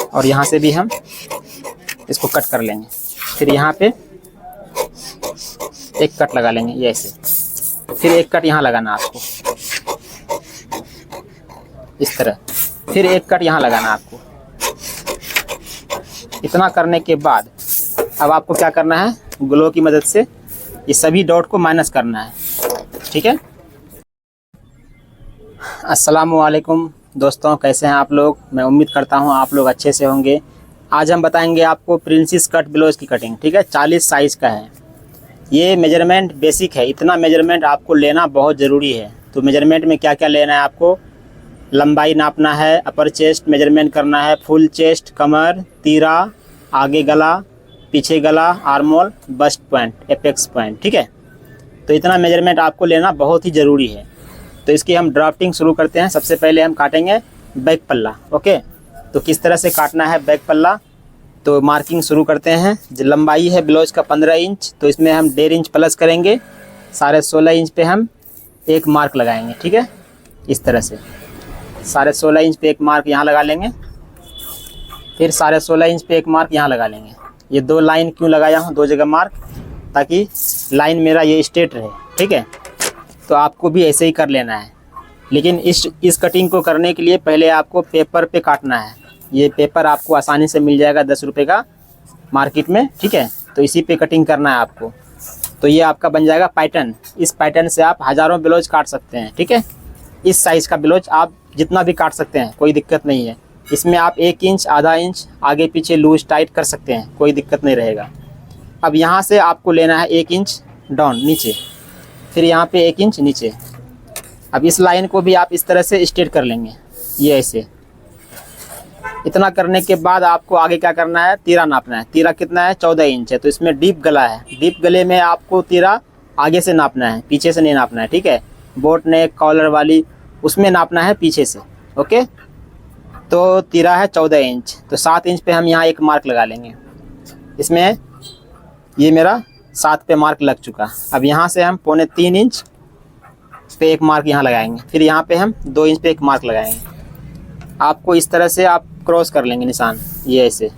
और यहाँ से भी हम इसको कट कर लेंगे। फिर यहाँ पे एक कट लगा लेंगे ये ऐसे, फिर एक कट यहाँ लगाना आपको इस तरह, फिर एक कट यहाँ लगाना आपको। इतना करने के बाद अब आपको क्या करना है, ग्लो की मदद से ये सभी डॉट को माइनस करना है। ठीक है। अस्सलामुअलैकुम दोस्तों, कैसे हैं आप लोग? मैं उम्मीद करता हूं आप लोग अच्छे से होंगे। आज हम बताएंगे आपको प्रिंसेस कट ब्लाउज की कटिंग। ठीक है, 40 साइज़ का है ये। मेजरमेंट बेसिक है, इतना मेजरमेंट आपको लेना बहुत ज़रूरी है। तो मेजरमेंट में क्या क्या लेना है आपको, लंबाई नापना है, अपर चेस्ट मेजरमेंट करना है, फुल चेस्ट, कमर, तीरा, आगे गला, पीछे गला, आर्मोल, बस्ट पॉइंट, एपेक्स पॉइंट। ठीक है, तो इतना मेजरमेंट आपको लेना बहुत ही ज़रूरी है। तो इसकी हम ड्राफ्टिंग शुरू करते हैं। सबसे पहले हम काटेंगे बैक पल्ला। ओके, तो किस तरह से काटना है बैक पल्ला, तो मार्किंग शुरू करते हैं। जो लंबाई है ब्लाउज का 15 इंच, तो इसमें हम 1.5 इंच प्लस करेंगे। 16.5 इंच पे हम एक मार्क लगाएंगे। ठीक है, इस तरह से 16.5 इंच पे एक मार्क यहाँ लगा लेंगे, फिर 16.5 इंच पे एक मार्क यहाँ लगा लेंगे। ये 2 लाइन क्यों लगाया हूँ, 2 जगह मार्क, ताकि लाइन मेरा ये स्ट्रेट रहे। ठीक है, तो आपको भी ऐसे ही कर लेना है। लेकिन इस कटिंग को करने के लिए पहले आपको पेपर पे काटना है। ये पेपर आपको आसानी से मिल जाएगा 10 रुपये का मार्केट में। ठीक है, तो इसी पे कटिंग करना है आपको। तो ये आपका बन जाएगा पैटर्न। इस पैटर्न से आप हज़ारों ब्लाउज काट सकते हैं। ठीक है, इस साइज़ का ब्लाउज आप जितना भी काट सकते हैं, कोई दिक्कत नहीं है। इसमें आप 1 इंच, आधा इंच आगे पीछे लूज टाइट कर सकते हैं, कोई दिक्कत नहीं रहेगा। अब यहाँ से आपको लेना है 1 इंच डाउन नीचे, फिर यहाँ पे 1 इंच नीचे। अब इस लाइन को भी आप इस तरह से स्ट्रेट कर लेंगे, ये ऐसे। इतना करने के बाद आपको आगे क्या करना है, तीरा नापना है। तीरा कितना है, 14 इंच है। तो इसमें डीप गला है, डीप गले में आपको तीरा आगे से नापना है, पीछे से नहीं नापना है। ठीक है, बोट नेक कॉलर वाली उसमें नापना है पीछे से। ओके, तो तीरा है 14 इंच, तो 7 इंच पे हम यहाँ एक मार्क लगा लेंगे। इसमें ये मेरा 7 पे मार्क लग चुका। अब यहाँ से हम 2.25 इंच पे एक मार्क यहाँ लगाएंगे, फिर यहाँ पे हम 2 इंच पे एक मार्क लगाएंगे। आपको इस तरह से आप क्रॉस कर लेंगे निशान, ये ऐसे।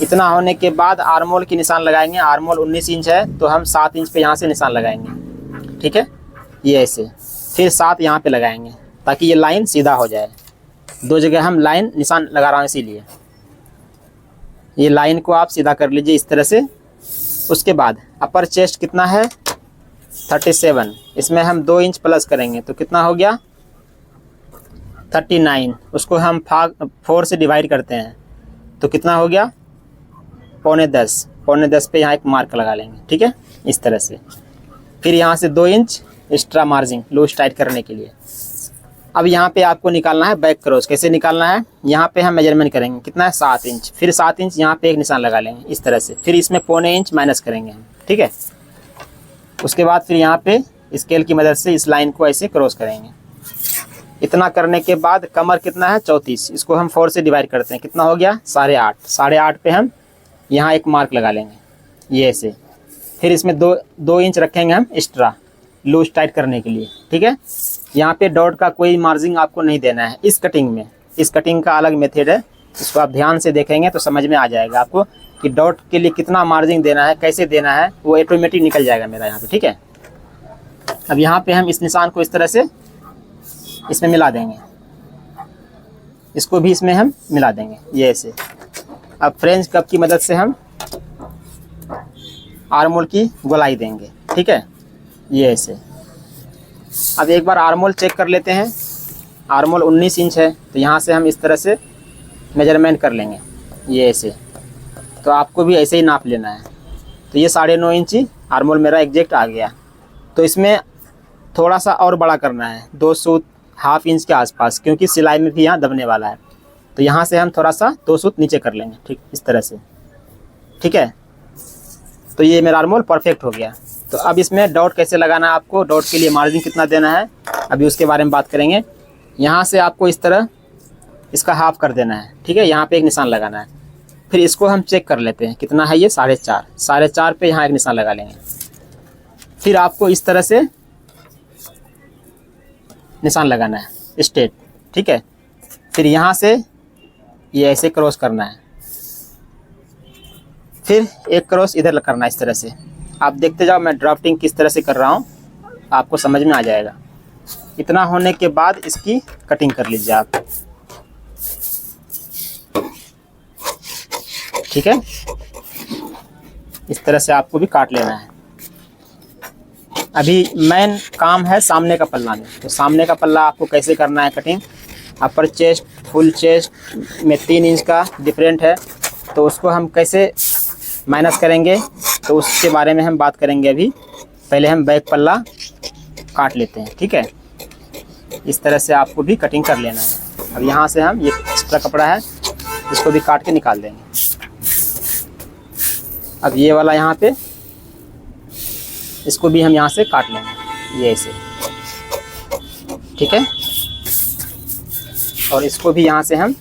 इतना होने के बाद आर्मोल की निशान लगाएंगे। आर्मोल 19 इंच है, तो हम 7 इंच पे यहाँ से निशान लगाएंगे। ठीक है, ये ऐसे, फिर 7 यहाँ पे लगाएंगे ताकि ये लाइन सीधा हो जाए। 2 जगह हम लाइन निशान लगा रहा हूँ, इसीलिए ये लाइन को आप सीधा कर लीजिए इस तरह से। उसके बाद अपर चेस्ट कितना है, 37, इसमें हम 2 इंच प्लस करेंगे, तो कितना हो गया 39। उसको हम 4 से डिवाइड करते हैं, तो कितना हो गया 9.25। 9.25 पे यहाँ एक मार्क लगा लेंगे। ठीक है, इस तरह से। फिर यहाँ से 2 inch extra margin loose tight करने के लिए। अब यहाँ पे आपको निकालना है बैक क्रॉस। कैसे निकालना है, यहाँ पे हम मेजरमेंट करेंगे, कितना है 7 इंच, फिर 7 इंच यहाँ पे एक निशान लगा लेंगे इस तरह से, फिर इसमें 0.25 इंच माइनस करेंगे हम। ठीक है, उसके बाद फिर यहाँ पे स्केल की मदद से इस लाइन को ऐसे क्रॉस करेंगे। इतना करने के बाद कमर कितना है 34, इसको हम 4 से डिवाइड करते हैं, कितना हो गया 8.5। 8.5 पे हम यहाँ एक मार्क लगा लेंगे, ये ऐसे। फिर इसमें 2 इंच रखेंगे हम एक्स्ट्रा लूज टाइट करने के लिए। ठीक है, यहाँ पे डॉट का कोई मार्जिन आपको नहीं देना है इस कटिंग में। इस कटिंग का अलग मेथड है, इसको आप ध्यान से देखेंगे तो समझ में आ जाएगा आपको कि डॉट के लिए कितना मार्जिन देना है, कैसे देना है, वो ऑटोमेटिक निकल जाएगा मेरा यहाँ पे। ठीक है, अब यहाँ पे हम इस निशान को इस तरह से इसमें मिला देंगे, इसको भी इसमें हम मिला देंगे, ये ऐसे। अब फ्रेंच कप की मदद से हम आर्मोल की गोलाई देंगे। ठीक है, ये ऐसे। अब एक बार आर्मोल चेक कर लेते हैं। आर्मोल 19 इंच है, तो यहाँ से हम इस तरह से मेजरमेंट कर लेंगे, ये ऐसे। तो आपको भी ऐसे ही नाप लेना है। तो ये 9.5 इंच आर्मोल मेरा एग्जैक्ट आ गया। तो इसमें थोड़ा सा और बड़ा करना है, 2 सूत ½ इंच के आसपास, क्योंकि सिलाई में भी यहाँ दबने वाला है। तो यहाँ से हम थोड़ा सा 2 सूत नीचे कर लेंगे, ठीक इस तरह से। ठीक है, तो ये मेरा आर्मोल परफेक्ट हो गया। तो अब इसमें डॉट कैसे लगाना है आपको, डॉट के लिए मार्जिन कितना देना है, अभी उसके बारे में बात करेंगे। यहाँ से आपको इस तरह इसका हाफ कर देना है। ठीक है, यहाँ पे एक निशान लगाना है। फिर इसको हम चेक कर लेते हैं, कितना है ये 4.5। 4.5 पे यहाँ एक निशान लगा लेंगे। फिर आपको इस तरह से निशान लगाना है स्ट्रेट। ठीक है, फिर यहाँ से ये ऐसे क्रॉस करना है, फिर एक क्रॉस इधर करना है इस तरह से। आप देखते जाओ मैं ड्राफ्टिंग किस तरह से कर रहा हूँ, आपको समझ में आ जाएगा। इतना होने के बाद इसकी कटिंग कर लीजिए आप, ठीक है। इस तरह से आपको भी काट लेना है। अभी मेन काम है सामने का पल्ला में। तो सामने का पल्ला आपको कैसे करना है कटिंग, अपर चेस्ट फुल चेस्ट में 3 इंच का डिफरेंट है, तो उसको हम कैसे माइनस करेंगे तो उसके बारे में हम बात करेंगे अभी। पहले हम बैक पल्ला काट लेते हैं, ठीक है। इस तरह से आपको भी कटिंग कर लेना है। अब यहाँ से हम ये एक्स्ट्रा कपड़ा है इसको भी काट के निकाल देंगे। अब ये वाला यहाँ पे इसको भी हम यहाँ से काट लेंगे, ये ऐसे, ठीक है। और इसको भी यहाँ से हम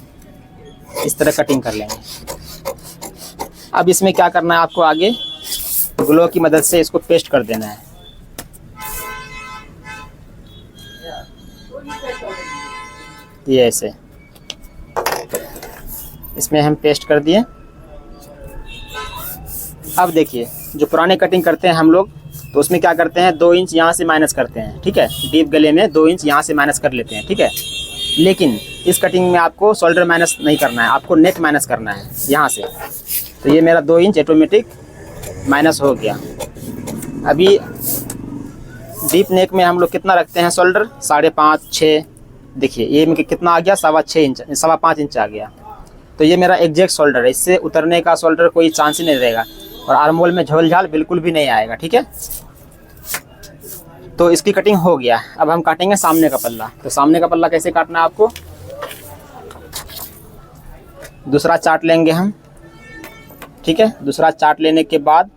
इस तरह कटिंग कर लेंगे। अब इसमें क्या करना है आपको, आगे ग्लो की मदद से इसको पेस्ट कर देना है। ये ऐसे इसमें हम पेस्ट कर दिए। अब देखिए जो पुराने कटिंग करते हैं हम लोग, तो उसमें क्या करते हैं 2 इंच यहाँ से माइनस करते हैं, ठीक है। डीप गले में 2 इंच यहाँ से माइनस कर लेते हैं, ठीक है। लेकिन इस कटिंग में आपको शोल्डर माइनस नहीं करना है, आपको नेक माइनस करना है यहाँ से। तो ये मेरा 2 इंच ऑटोमेटिक माइनस हो गया। अभी डीप नेक में हम लोग कितना रखते हैं शोल्डर, 5.5 6। देखिए ये में कितना आ गया, 6.25 इंच, 5.25 इंच आ गया। तो ये मेरा एग्जैक्ट शोल्डर है, इससे उतरने का शोल्डर कोई चांस ही नहीं रहेगा। और आर्म होल में झोल झाल बिल्कुल भी नहीं आएगा, ठीक है। तो इसकी कटिंग हो गया। अब हम काटेंगे सामने का पल्ला। तो सामने का पल्ला कैसे काटना है आपको, दूसरा चार्ट लेंगे हम, ठीक है। दूसरा चार्ट लेने के बाद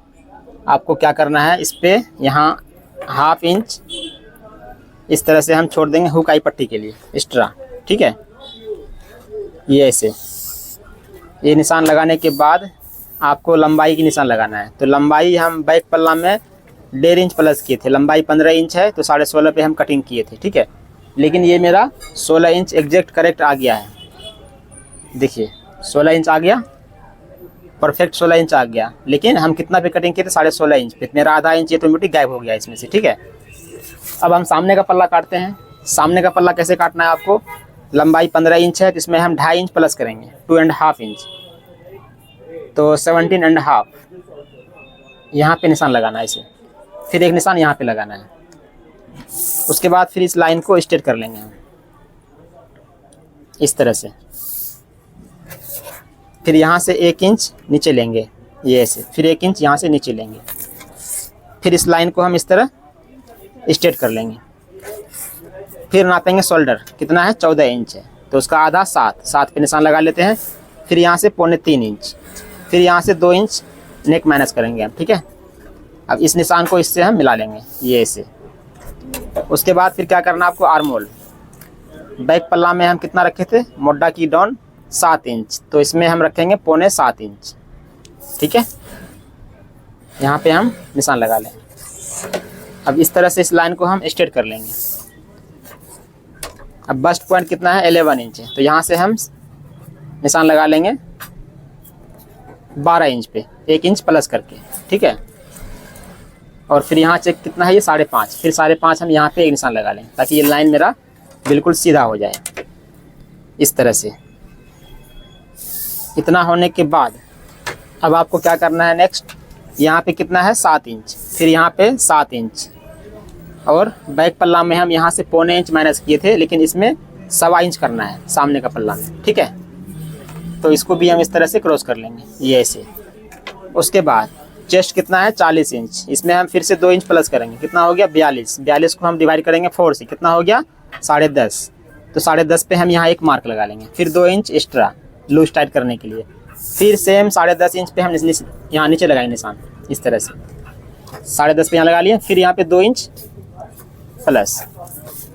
आपको क्या करना है, इस पे यहाँ 1/2 इंच इस तरह से हम छोड़ देंगे हुक आई पट्टी के लिए एक्स्ट्रा, ठीक है। ये ऐसे ये निशान लगाने के बाद आपको लंबाई की निशान लगाना है। तो लंबाई हम बैक पल्ला में 1.5 इंच प्लस किए थे, लंबाई 15 इंच है, तो 16.5 पे हम कटिंग किए थे, ठीक है। लेकिन ये मेरा 16 इंच एग्जैक्ट करेक्ट आ गया है। देखिए 16 इंच आ गया, परफेक्ट 16 इंच आ गया। लेकिन हम कितना पे कटिंग किए थे, 16.5 इंच पे, मेरा आधा इंच ऑटोमेटिक गायब हो गया इसमें से, ठीक है। अब हम सामने का पल्ला काटते हैं। सामने का पल्ला कैसे काटना है आपको, लंबाई 15 इंच है, तो इसमें हम 2.5 इंच प्लस करेंगे, 2.5 इंच, तो 17.5 यहाँ पे निशान लगाना है इसे। फिर एक निशान यहाँ पे लगाना है। उसके बाद फिर इस लाइन को स्ट्रेट कर लेंगे हम इस तरह से। फिर यहाँ से 1 इंच नीचे लेंगे, ये ऐसे। फिर 1 इंच यहाँ से नीचे लेंगे। फिर इस लाइन को हम इस तरह स्ट्रेट कर लेंगे। फिर नापेंगे शोल्डर कितना है, 14 इंच है, तो उसका आधा 7 पे निशान लगा लेते हैं। फिर यहाँ से 3.25 इंच, फिर यहाँ से 2 इंच नेक माइनस करेंगे हम, ठीक है। अब इस निशान को इससे हम मिला लेंगे, ये ऐसे। उसके बाद फिर क्या करना आपको, आर्म होल। बैक पल्ला में हम कितना रखे थे, मोड्डा की डाउन 7 इंच, तो इसमें हम रखेंगे 6.25 इंच, ठीक है। यहाँ पे हम निशान लगा लें। अब इस तरह से इस लाइन को हम स्ट्रेट कर लेंगे। अब बस्ट पॉइंट कितना है, 11 इंच है, तो यहाँ से हम निशान लगा लेंगे 12 इंच पे, 1 इंच प्लस करके, ठीक है। और फिर यहाँ चेक कितना है, ये 5.5, फिर 5.5 हम यहाँ पे एक निशान लगा लें, ताकि ये लाइन मेरा बिल्कुल सीधा हो जाए इस तरह से। इतना होने के बाद अब आपको क्या करना है नेक्स्ट, यहाँ पे कितना है 7 इंच, फिर यहाँ पे 7 इंच, और बैक पल्ला में हम यहाँ से 0.25 इंच माइनस किए थे, लेकिन इसमें 1.25 इंच करना है सामने का पल्ला में, ठीक है। तो इसको भी हम इस तरह से क्रॉस कर लेंगे, ये ऐसे। उसके बाद चेस्ट कितना है, 40 इंच, इसमें हम फिर से 2 इंच प्लस करेंगे, कितना हो गया 42। 42 को हम डिवाइड करेंगे 4 से, कितना हो गया 10.5। तो 10.5 पे हम यहाँ एक मार्क लगा लेंगे, फिर 2 इंच एक्स्ट्रा लूज टाइट करने के लिए। फिर सेम 10.5 इंच पे हम यहाँ नीचे लगाएंगे निशान इस तरह से, 10.5 पे यहाँ लगा लिए। फिर यहाँ पे 2 इंच प्लस,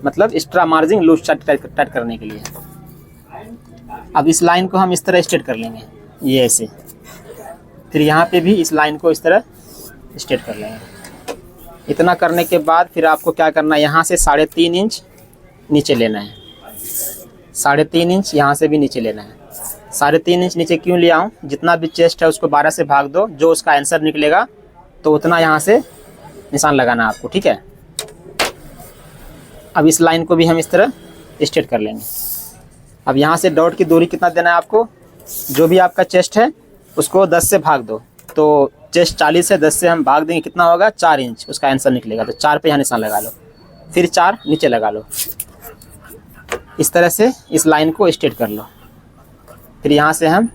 मतलब एक्स्ट्रा मार्जिन लूज टाइट करने के लिए। अब इस लाइन को हम इस तरह स्ट्रेट कर लेंगे, ये ऐसे। फिर यहाँ पे भी इस लाइन को इस तरह स्ट्रेट कर लेंगे। इतना करने के बाद फिर आपको क्या करना है, यहाँ से 3.5 इंच नीचे लेना है, 3.5 इंच यहाँ से भी नीचे लेना है। 3.5 इंच नीचे क्यों लिया हूँ, जितना भी चेस्ट है उसको 12 से भाग दो, जो उसका आंसर निकलेगा तो उतना यहाँ से निशान लगाना आपको, ठीक है। अब इस लाइन को भी हम इस तरह स्ट्रेट कर लेंगे। अब यहाँ से डॉट की दूरी कितना देना है आपको, जो भी आपका चेस्ट है उसको 10 से भाग दो, तो चेस्ट 40 है, 10 से हम भाग देंगे, कितना होगा 4 इंच उसका आंसर निकलेगा। तो 4 पे यहाँ निशान लगा लो, फिर 4 नीचे लगा लो, इस तरह से इस लाइन को स्ट्रेट कर लो। फिर यहाँ से हम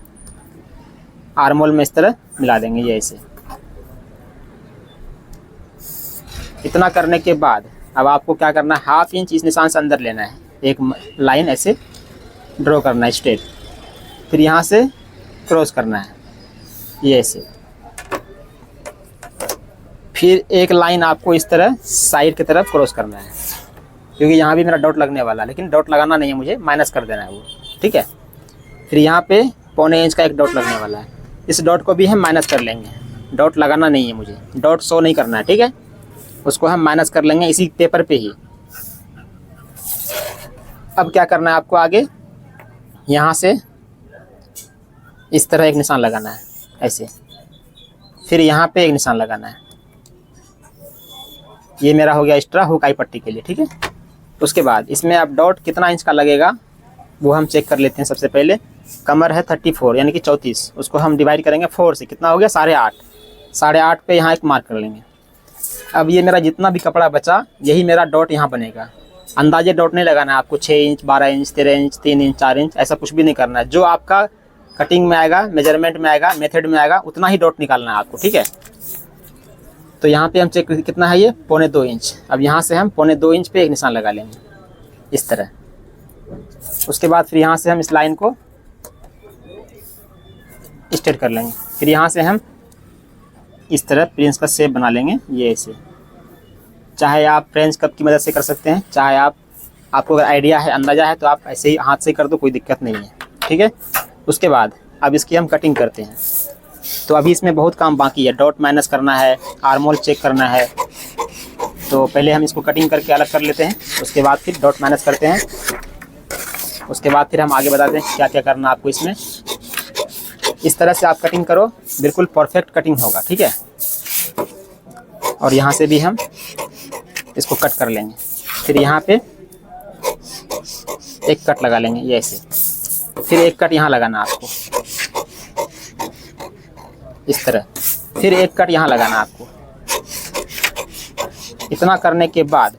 आर्म होल में इस तरह मिला देंगे, ये ऐसे। इतना करने के बाद अब आपको क्या करना है, 1/2 इंच इस निशान से अंदर लेना है, एक लाइन ऐसे ड्रॉ करना है स्ट्रेट, फिर यहाँ से क्रॉस करना है, ये ऐसे। फिर एक लाइन आपको इस तरह साइड की तरफ क्रॉस करना है, क्योंकि यहाँ भी मेरा डॉट लगने वाला है, लेकिन डॉट लगाना नहीं है मुझे, माइनस कर देना है वो, ठीक है। फिर यहाँ पे 1/4 इंच का एक डॉट लगने वाला है, इस डॉट को भी हम माइनस कर लेंगे, डॉट लगाना नहीं है मुझे, डॉट शो नहीं करना है, ठीक है। उसको हम माइनस कर लेंगे इसी पेपर पे ही। अब क्या करना है आपको आगे, यहाँ से इस तरह एक निशान लगाना है ऐसे, फिर यहाँ पे एक निशान लगाना है, ये मेरा हो गया एक्स्ट्रा हुक आई पट्टी के लिए, ठीक है। उसके बाद इसमें अब डॉट कितना इंच का लगेगा वो हम चेक कर लेते हैं। सबसे पहले कमर है 34 यानी कि 34, उसको हम डिवाइड करेंगे 4 से, कितना हो गया 8.5 पे यहाँ एक मार्क कर लेंगे। अब ये मेरा जितना भी कपड़ा बचा यही मेरा डॉट यहाँ बनेगा। अंदाजे डॉट नहीं लगाना है आपको, 6 inch 12 inch 13 inch 3 inch 4 inch ऐसा कुछ भी नहीं करना है। जो आपका कटिंग में आएगा, मेजरमेंट में आएगा, मेथड में आएगा, उतना ही डॉट निकालना है आपको, ठीक है। तो यहाँ पे हम चेक कितना है, ये 2.25 इंच। अब यहाँ से हम 2.25 इंच पे एक निशान लगा लेंगे इस तरह। उसके बाद फिर यहाँ से हम इस लाइन को स्ट्रेट कर लेंगे, फिर यहाँ से हम इस तरह प्रिंस का शेप बना लेंगे, ये ऐसे। चाहे आप फ्रेंच कप की मदद से कर सकते हैं, चाहे आपको अगर आइडिया है, अंदाज़ा है, तो आप ऐसे ही हाथ से कर दो, कोई दिक्कत नहीं है, ठीक है। उसके बाद अब इसकी हम कटिंग करते हैं। तो अभी इसमें बहुत काम बाकी है, डॉट माइनस करना है, आर्म होल चेक करना है। तो पहले हम इसको कटिंग करके अलग कर लेते हैं, उसके बाद फिर डॉट माइनस करते हैं, उसके बाद फिर हम आगे बताते हैं क्या क्या करना आपको इसमें। इस तरह से आप कटिंग करो, बिल्कुल परफेक्ट कटिंग होगा, ठीक है। और यहाँ से भी हम इसको कट कर लेंगे, फिर यहाँ पे एक कट लगा लेंगे, ये ऐसे। फिर एक कट यहाँ लगाना आपको इस तरह, फिर एक कट यहाँ लगाना आपको। इतना करने के बाद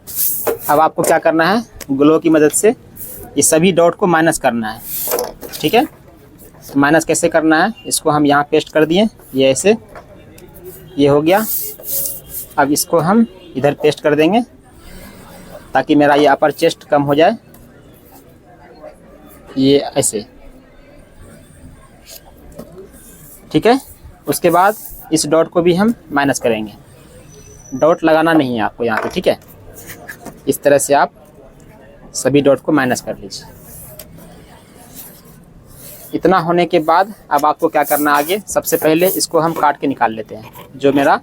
अब आपको क्या करना है, ग्लो की मदद से ये सभी डॉट को माइनस करना है, ठीक है। तो माइनस कैसे करना है, इसको हम यहाँ पेस्ट कर दिए, ये ऐसे, ये हो गया। अब इसको हम इधर पेस्ट कर देंगे ताकि मेरा ये अपर चेस्ट कम हो जाए, ये ऐसे, ठीक है। उसके बाद इस डॉट को भी हम माइनस करेंगे, डॉट लगाना नहीं है आपको यहाँ पे, ठीक है। इस तरह से आप सभी डॉट को माइनस कर लीजिए। इतना होने के बाद अब आपको क्या करना है आगे, सबसे पहले इसको हम काट के निकाल लेते हैं। जो मेरा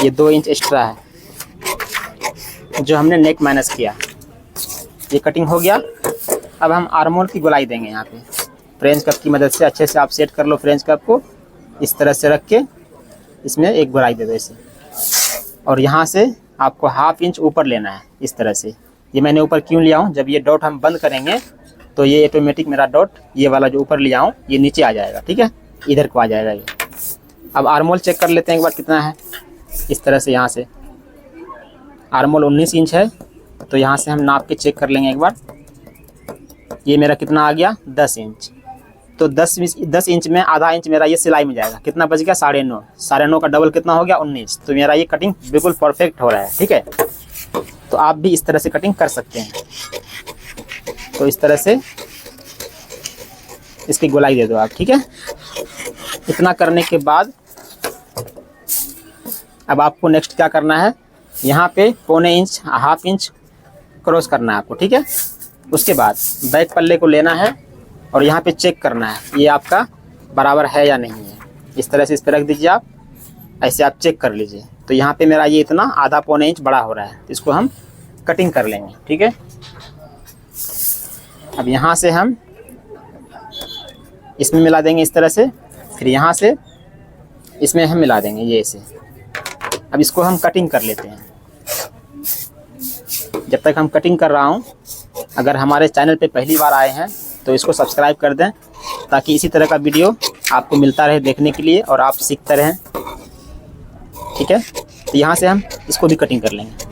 ये 2 इंच एक्स्ट्रा है जो हमने नेक माइनस किया, ये कटिंग हो गया। अब हम आर्म होल की गोलाई देंगे यहाँ पे फ्रेंच कप की मदद से। अच्छे से आप सेट कर लो फ्रेंच कप को, इस तरह से रख के इसमें एक गोलाई दे दो ऐसे। और यहाँ से आपको 1/2 इंच ऊपर लेना है इस तरह से। ये मैंने ऊपर क्यों लिया हूँ, जब ये डॉट हम बंद करेंगे तो ये ऑटोमेटिक मेरा डॉट ये वाला जो ऊपर लिया हूँ ये नीचे आ जाएगा, ठीक है, इधर को आ जाएगा ये। अब आर्म होल चेक कर लेते हैं एक बार कितना है। इस तरह से यहाँ से आर्म होल 19 इंच है, तो यहाँ से हम नाप के चेक कर लेंगे एक बार। ये मेरा कितना आ गया 10 इंच। तो 10 इंच में आधा इंच मेरा ये सिलाई में जाएगा, कितना बच गया 9.5। 9.5 का डबल कितना हो गया 19। तो मेरा ये कटिंग बिल्कुल परफेक्ट हो रहा है, ठीक है। तो आप भी इस तरह से कटिंग कर सकते हैं। तो इस तरह से इसकी गोलाई दे दो आप, ठीक है। इतना करने के बाद अब आपको नेक्स्ट क्या करना है, यहाँ पे 1/4 इंच 1/2 इंच क्रॉस करना है आपको, ठीक है। उसके बाद बैक पल्ले को लेना है और यहाँ पे चेक करना है ये आपका बराबर है या नहीं है। इस तरह से इस पर रख दीजिए आप, ऐसे आप चेक कर लीजिए। तो यहाँ पे मेरा ये इतना आधा 1/4 इंच बड़ा हो रहा है, इसको हम कटिंग कर लेंगे, ठीक है। अब यहाँ से हम इसमें मिला देंगे इस तरह से, फिर यहाँ से इसमें हम मिला देंगे ये ऐसे। अब इसको हम कटिंग कर लेते हैं। जब तक हम कटिंग कर रहा हूँ, अगर हमारे चैनल पे पहली बार आए हैं तो इसको सब्सक्राइब कर दें, ताकि इसी तरह का वीडियो आपको मिलता रहे देखने के लिए और आप सीखते रहें। ठीक है, तो यहाँ से हम इसको भी कटिंग कर लेंगे।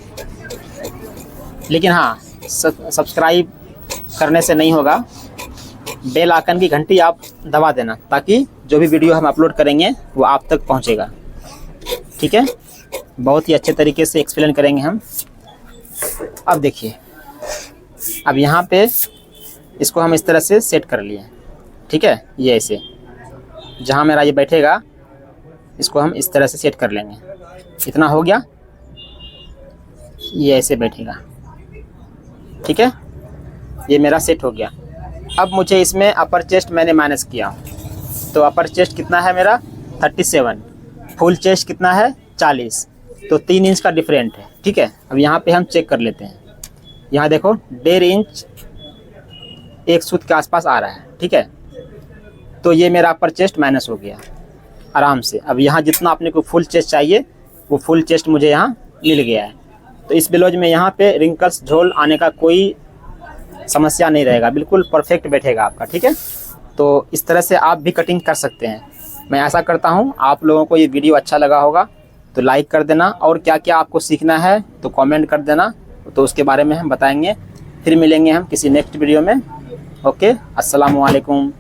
लेकिन हाँ, सब्सक्राइब करने से नहीं होगा, बेल आइकन की घंटी आप दबा देना, ताकि जो भी वीडियो हम अपलोड करेंगे वो आप तक पहुँचेगा। ठीक है, बहुत ही अच्छे तरीके से एक्सप्लेन करेंगे हम। अब देखिए, अब यहाँ पे इसको हम इस तरह से सेट कर लिए। ठीक है, ये ऐसे जहाँ मेरा ये बैठेगा इसको हम इस तरह से सेट कर लेंगे। इतना हो गया, ये ऐसे बैठेगा। ठीक है, ये मेरा सेट हो गया। अब मुझे इसमें अपर चेस्ट मैंने माइनस किया, तो अपर चेस्ट कितना है मेरा 37, फुल चेस्ट कितना है 40, तो 3 इंच का डिफरेंट है। ठीक है, अब यहाँ पे हम चेक कर लेते हैं। यहाँ देखो 1.5 इंच एक सूत के आसपास आ रहा है। ठीक है, तो ये मेरा अपर चेस्ट माइनस हो गया आराम से। अब यहाँ जितना अपने को फुल चेस्ट चाहिए वो फुल चेस्ट मुझे यहाँ मिल गया है। तो इस ब्लाउज में यहाँ पे रिंकल्स झोल आने का कोई समस्या नहीं रहेगा, बिल्कुल परफेक्ट बैठेगा आपका। ठीक है, तो इस तरह से आप भी कटिंग कर सकते हैं। मैं ऐसा करता हूँ आप लोगों को ये वीडियो अच्छा लगा होगा तो लाइक कर देना, और क्या क्या आपको सीखना है तो कमेंट कर देना, तो उसके बारे में हम बताएंगे। फिर मिलेंगे हम किसी नेक्स्ट वीडियो में। ओके, अस्सलामु अलैकुम।